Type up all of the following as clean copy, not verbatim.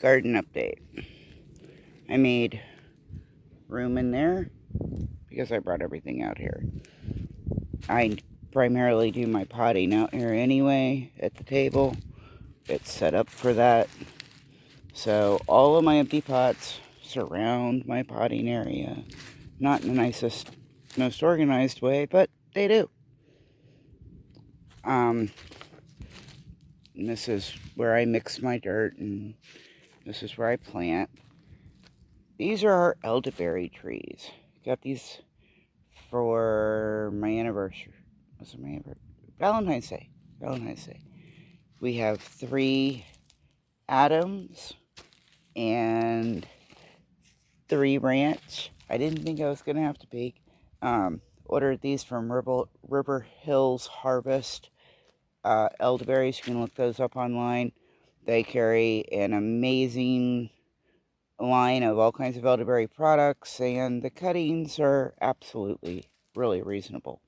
Garden update. I made room in there because I brought everything out here. I primarily do my potting out here anyway at the table. It's set up for that. So all of my empty pots surround my potting area. Not in the nicest, most organized way, but they do. And this is where I mix my dirt, and this is where I plant. These are our elderberry trees. Got these for my anniversary. What's my anniversary? Valentine's Day. Valentine's Day. We have 3 Adams and 3 Ranch. I didn't think I was going to have to peek. Ordered these from River Hills Harvest elderberries. You can look those up online. They carry an amazing line of all kinds of elderberry products, and the cuttings are absolutely really reasonable.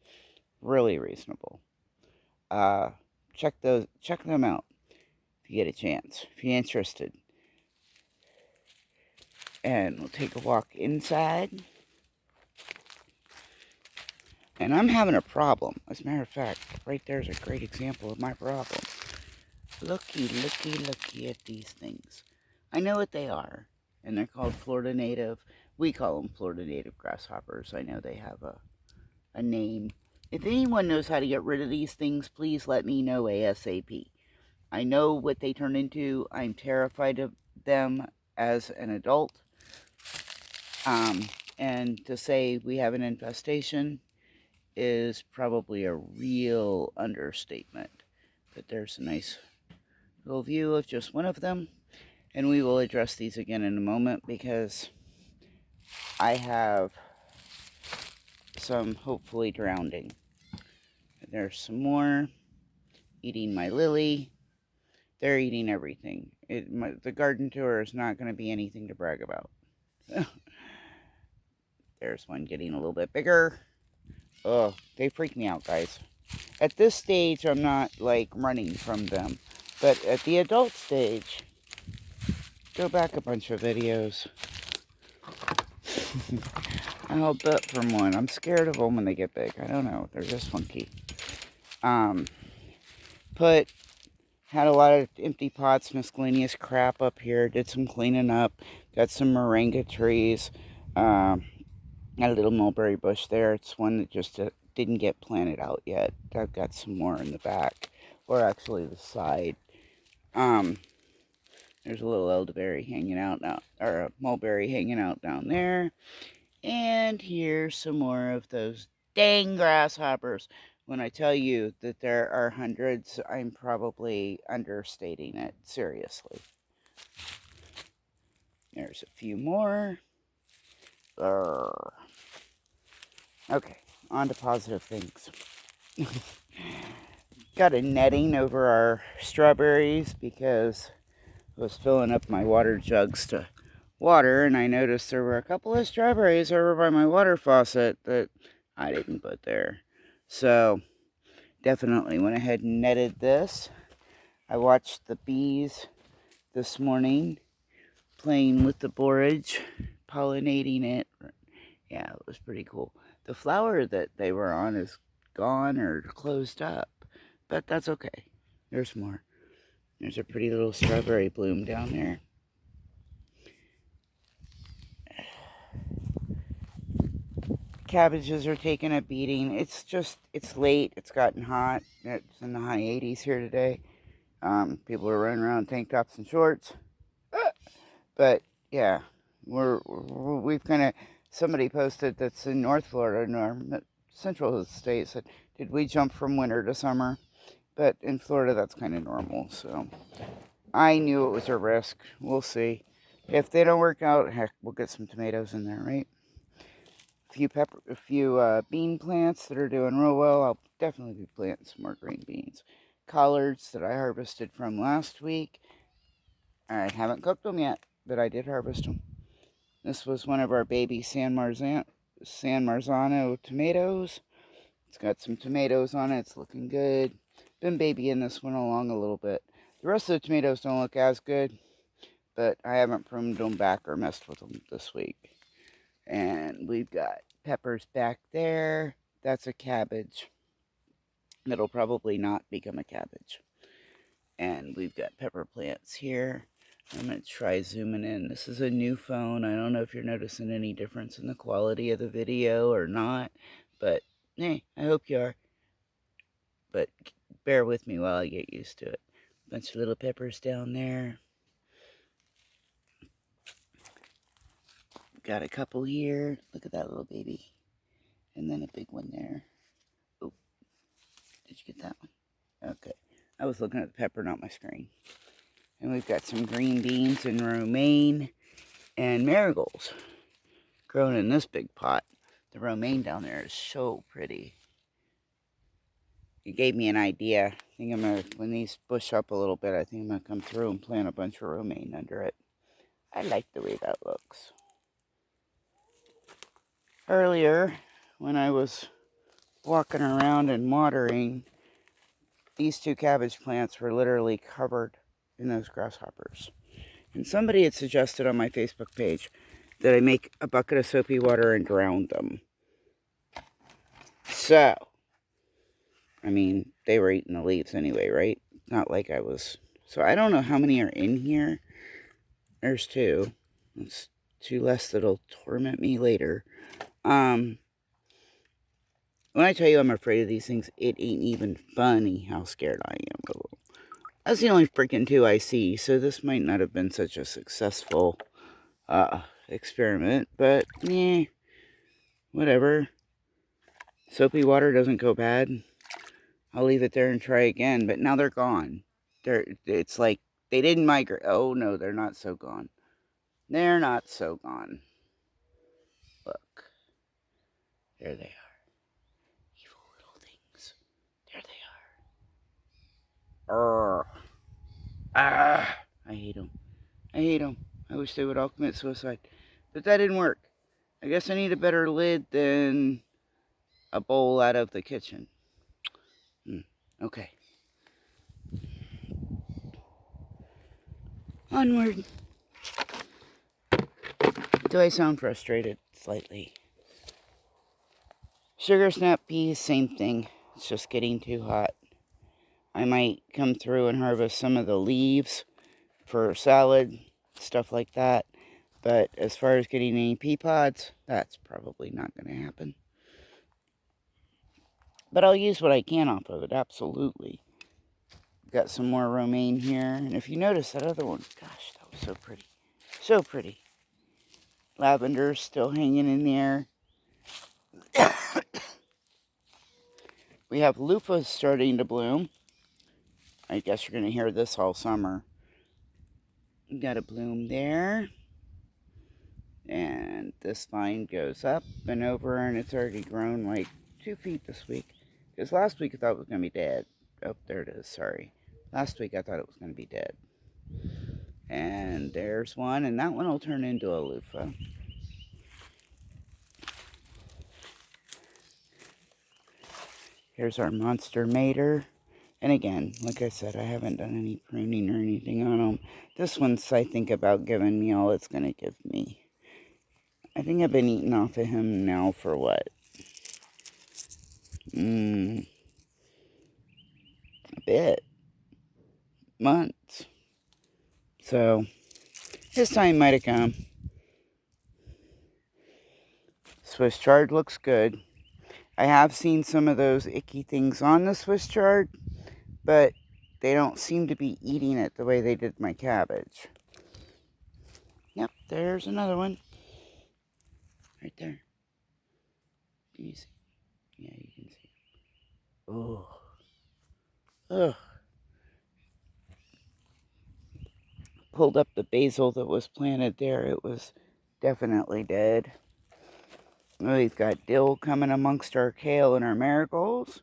Really reasonable. Check them out if you get a chance, if you're interested. And we'll take a walk inside. And I'm having a problem. As a matter of fact, right there's a great example of my problem. Looky at these things. I know what they are, and they're called Florida native. We call them Florida native grasshoppers. I know they have a name. If anyone knows how to get rid of these things, please let me know ASAP. I know what they turn into. I'm terrified of them as an adult. And to say we have an infestation is probably a real understatement. But there's a nice little view of just one of them. And we will address these again in a moment because I have some hopefully drowning. There's some more eating my lily. They're eating everything. The garden tour is not going to be anything to brag about. There's one getting a little bit bigger. Oh, they freak me out, guys. At this stage, I'm not, like, running from them. But at the adult stage, go back a bunch of videos. I'll bet from one. I'm scared of them when they get big. I don't know. They're just funky. Had a lot of empty pots, miscellaneous crap up here. Did some cleaning up. Got some moringa trees. Got a little mulberry bush there. It's one that just didn't get planted out yet. I've got some more in the back, or actually the side. There's a little elderberry hanging out now, or a mulberry hanging out down there. And here's some more of those dang grasshoppers. When I tell you that there are hundreds, I'm probably understating it. Seriously. There's a few more. Okay, on to positive things. Got a netting over our strawberries because I was filling up my water jugs to water, and I noticed there were a couple of strawberries over by my water faucet that I didn't put there. So, definitely went ahead and netted this. I watched the bees this morning playing with the borage, pollinating it. Yeah, it was pretty cool. The flower that they were on is gone or closed up, but that's okay. There's more. There's a pretty little strawberry bloom down there. Cabbages are taking a beating. It's late. It's gotten hot. It's in the high 80s here today. People are running around in tank tops and shorts. But yeah, we've kind of, somebody posted that's in North Florida, in our central state, said, did we jump from winter to summer? But in Florida, that's kind of normal. So I knew it was a risk. We'll see. If they don't work out, heck, we'll get some tomatoes in there, right? A few bean plants that are doing real well. I'll definitely be planting some more green beans. Collards that I harvested from last week. I haven't cooked them yet, but I did harvest them. This was one of our baby San Marzano tomatoes. It's got some tomatoes on it. It's looking good. Been babying this one along a little bit. The rest of the tomatoes don't look as good, but I haven't pruned them back or messed with them this week. And we've got peppers back there. That's a cabbage. It'll probably not become a cabbage. And we've got pepper plants here. I'm going to try zooming in. This is a new phone. I don't know if you're noticing any difference in the quality of the video or not, but hey, I hope you are. But bear with me while I get used to it. Bunch of little peppers down there. Got a couple here. Look at that little baby. And then a big one there. Oh, did you get that one? Okay. I was looking at the pepper, not my screen. And we've got some green beans and romaine and marigolds grown in this big pot. The romaine down there is so pretty. You gave me an idea. I think I'm going to, when these bush up a little bit, I think I'm going to come through and plant a bunch of romaine under it. I like the way that looks. Earlier, when I was walking around and watering, these two cabbage plants were literally covered in those grasshoppers. And somebody had suggested on my Facebook page that I make a bucket of soapy water and drown them. So, I mean, they were eating the leaves anyway, right? Not like I was. So I don't know how many are in here. There's two. That's two less that'll torment me later. When I tell you I'm afraid of these things, it ain't even funny how scared I am. That's the only freaking two I see, so this might not have been such a successful experiment, but yeah, whatever. Soapy water doesn't go bad. I'll leave it there and try again, but now they're gone. It's like they didn't migrate. Oh no, they're not so gone. They're not so gone. Look. There they are. Evil little things. There they are. Ah, I hate them. I hate them. I wish they would all commit suicide. But that didn't work. I guess I need a better lid than a bowl out of the kitchen. Okay. Onward. Do I sound frustrated? Slightly. Sugar snap peas, same thing. It's just getting too hot. I might come through and harvest some of the leaves for salad, stuff like that. But as far as getting any pea pods, that's probably not going to happen. But I'll use what I can off of it, absolutely. Got some more romaine here. And if you notice that other one, gosh, that was so pretty. So pretty. Lavender's still hanging in there. We have loofahs starting to bloom. I guess you're going to hear this all summer. Got a bloom there. And this vine goes up and over, and it's already grown like 2 feet this week. Because last week I thought it was going to be dead. Oh, there it is, sorry. Last week I thought it was going to be dead. And there's one, and that one will turn into a loofah. Here's our monster mater. And again, like I said, I haven't done any pruning or anything on them. This one's, I think, about giving me all it's going to give me. I think I've been eating off of him now for what? A bit. Months. So, his time might have come. Swiss chard looks good. I have seen some of those icky things on the Swiss chard, but they don't seem to be eating it the way they did my cabbage. Yep, there's another one. Right there. Can you see? Yeah, you can see. Oh. Ugh. Pulled up the basil that was planted there. It was definitely dead. We've got dill coming amongst our kale and our marigolds.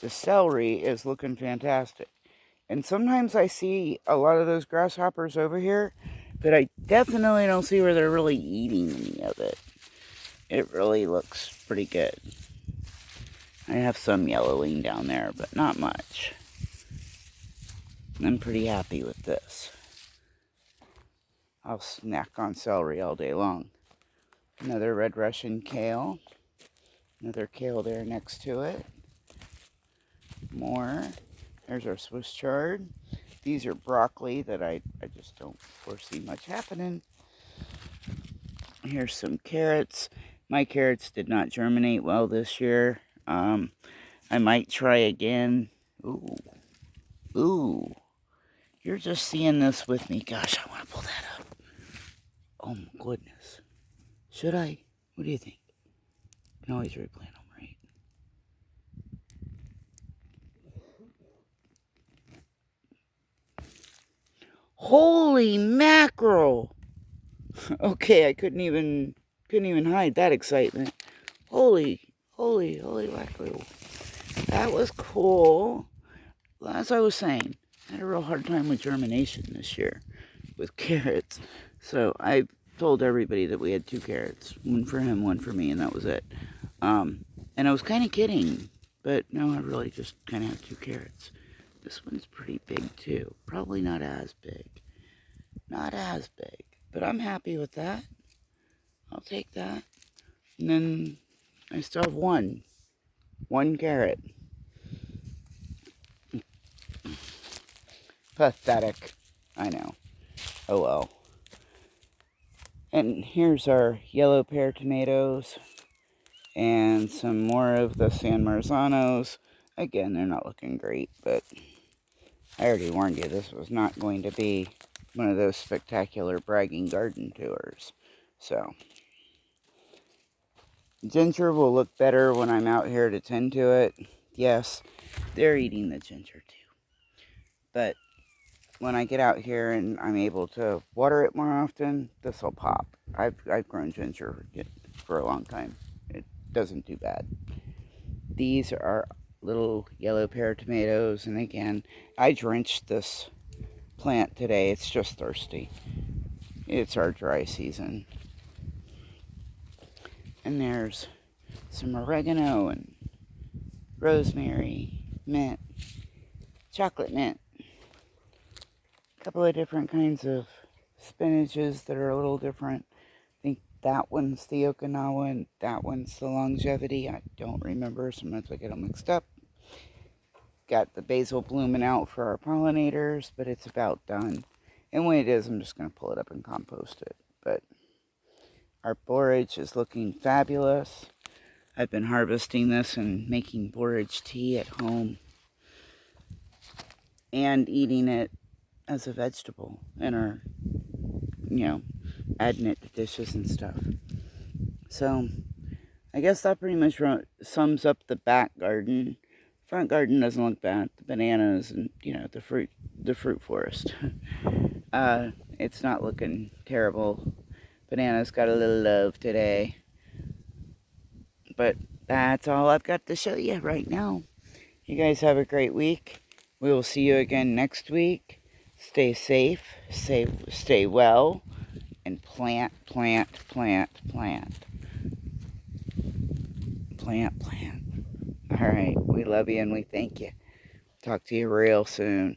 The celery is looking fantastic. And sometimes I see a lot of those grasshoppers over here, but I definitely don't see where they're really eating any of it. It really looks pretty good. I have some yellowing down there, but not much. I'm pretty happy with this. I'll snack on celery all day long. Another red Russian kale. Another kale there next to it. More. There's our Swiss chard. These are broccoli that I just don't foresee much happening. Here's some carrots. My carrots did not germinate well this year. I might try again. Ooh. Ooh. You're just seeing this with me. Gosh, I want to pull that up. Oh my goodness. Should I? What do you think? You can always replant them, right? Holy mackerel! Okay, I couldn't even hide that excitement. Holy mackerel. That was cool. As I was saying, I had a real hard time with germination this year with carrots. So I told everybody that we had 2 carrots. One for him, one for me, and that was it. And I was kind of kidding, but no, I really just kind of have 2 carrots. This one's pretty big too. Probably not as big. Not as big, but I'm happy with that. I'll take that. And then I still have one carrot. Pathetic. I know. Oh well. And here's our yellow pear tomatoes. And some more of the San Marzanos. Again, they're not looking great, but I already warned you this was not going to be one of those spectacular bragging garden tours. So, ginger will look better when I'm out here to tend to it. Yes, they're eating the ginger too. But when I get out here and I'm able to water it more often, this will pop. I've grown ginger for a long time. It doesn't do bad. These are little yellow pear tomatoes, and again, I drenched this plant today. It's just thirsty. It's our dry season. And there's some oregano and rosemary, mint, chocolate mint. A couple of different kinds of spinaches that are a little different. I think that one's the Okinawa and that one's the longevity. I don't remember. Sometimes I get them mixed up. Got the basil blooming out for our pollinators, but it's about done. And when it is, I'm just going to pull it up and compost it. But our borage is looking fabulous. I've been harvesting this and making borage tea at home and eating it as a vegetable in our, adding it to dishes and stuff. So I guess that pretty much sums up the back garden. Front garden doesn't look bad. The bananas and, the fruit forest. It's not looking terrible. Bananas got a little love today. But that's all I've got to show you right now. You guys have a great week. We will see you again next week. Stay safe, stay well, and plant. All right, we love you and we thank you. Talk to you real soon.